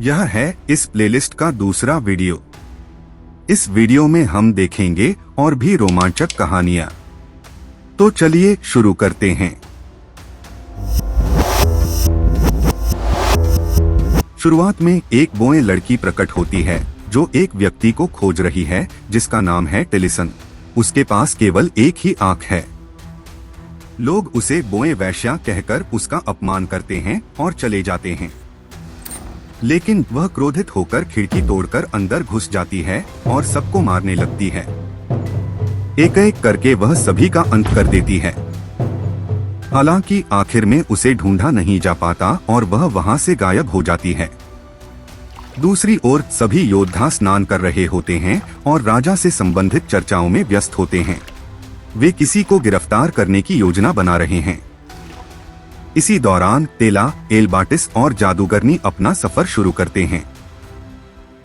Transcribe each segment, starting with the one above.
यह है इस प्लेलिस्ट का दूसरा वीडियो। इस वीडियो में हम देखेंगे और भी रोमांचक कहानियां। तो चलिए शुरू करते हैं। शुरुआत में एक बोए लड़की प्रकट होती है जो एक व्यक्ति को खोज रही है जिसका नाम है टेलिसन। उसके पास केवल एक ही आंख है। लोग उसे बोए वैश्या कहकर उसका अपमान करते हैं और चले जाते हैं, लेकिन वह क्रोधित होकर खिड़की तोड़कर अंदर घुस जाती है और सबको मारने लगती है। एक एक करके वह सभी का अंत कर देती है। हालांकि आखिर में उसे ढूंढा नहीं जा पाता और वह वहां से गायब हो जाती है। दूसरी ओर सभी योद्धा स्नान कर रहे होते हैं और राजा से संबंधित चर्चाओं में व्यस्त होते हैं। वे किसी को गिरफ्तार करने की योजना बना रहे हैं। इसी दौरान टेला, एलबाटिस और जादूगरनी अपना सफर शुरू करते हैं।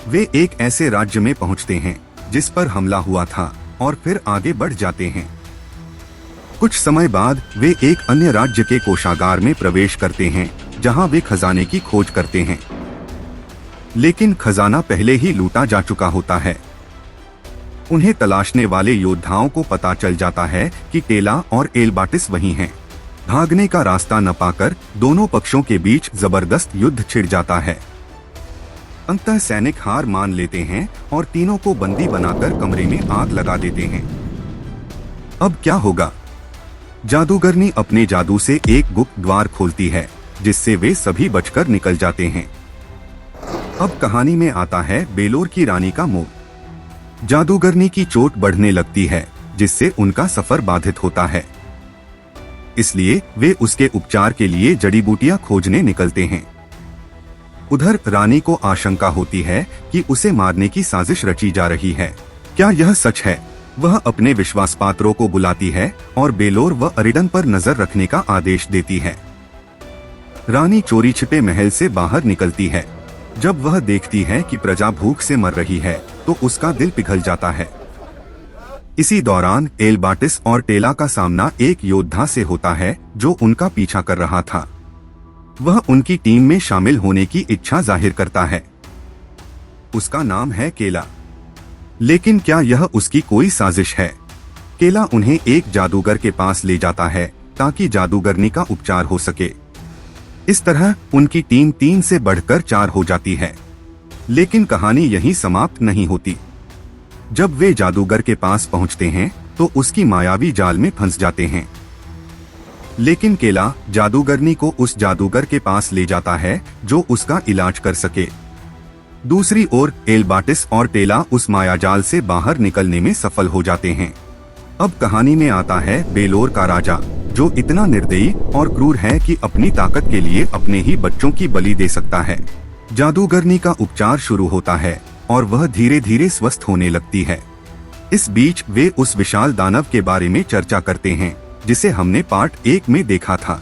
वे एक ऐसे राज्य में पहुंचते हैं जिस पर हमला हुआ था और फिर आगे बढ़ जाते हैं। कुछ समय बाद वे एक अन्य राज्य के कोषागार में प्रवेश करते हैं जहां वे खजाने की खोज करते हैं, लेकिन खजाना पहले ही लूटा जा चुका होता है। उन्हें तलाशने वाले योद्धाओं को पता चल जाता है कि टेला और एलबाटिस वही हैं। भागने का रास्ता न पाकर दोनों पक्षों के बीच जबरदस्त युद्ध छिड़ जाता है। अंततः सैनिक हार मान लेते हैं और तीनों को बंदी बनाकर कमरे में आग लगा देते हैं। अब क्या होगा? जादूगरनी अपने जादू से एक गुप्त द्वार खोलती है जिससे वे सभी बचकर निकल जाते हैं। अब कहानी में आता है बेलोर की रानी का मोह। जादूगरनी की चोट बढ़ने लगती है जिससे उनका सफर बाधित होता है, इसलिए वे उसके उपचार के लिए जड़ी बूटियां खोजने निकलते हैं। उधर रानी को आशंका होती है कि उसे मारने की साजिश रची जा रही है। क्या यह सच है? वह अपने विश्वास पात्रों को बुलाती है और बेलोर व अरिडन पर नजर रखने का आदेश देती है। रानी चोरी छिपे महल से बाहर निकलती है। जब वह देखती है कि प्रजा भूख से मर रही है तो उसका दिल पिघल जाता है। इसी दौरान एलबाटिस और टेला का सामना एक योद्धा से होता है जो उनका पीछा कर रहा था। वह उनकी टीम में शामिल होने की इच्छा जाहिर करता है। उसका नाम है केला। लेकिन क्या यह उसकी कोई साजिश है? केला उन्हें एक जादूगर के पास ले जाता है ताकि जादूगरनी का उपचार हो सके। इस तरह उनकी टीम 3 से बढ़कर 4 हो जाती है। लेकिन कहानी यहीं समाप्त नहीं होती। जब वे जादूगर के पास पहुंचते हैं तो उसकी मायावी जाल में फंस जाते हैं। लेकिन केला जादूगरनी को उस जादूगर के पास ले जाता है जो उसका इलाज कर सके। दूसरी ओर एलबाटिस और टेला उस मायाजाल से बाहर निकलने में सफल हो जाते हैं। अब कहानी में आता है बेलोर का राजा, जो इतना निर्दयी और क्रूर है कि अपनी ताकत के लिए अपने ही बच्चों की बलि दे सकता है। जादूगरनी का उपचार शुरू होता है और वह धीरे धीरे स्वस्थ होने लगती है। इस बीच वे उस विशाल दानव के बारे में चर्चा करते हैं जिसे हमने पार्ट 1 में देखा था।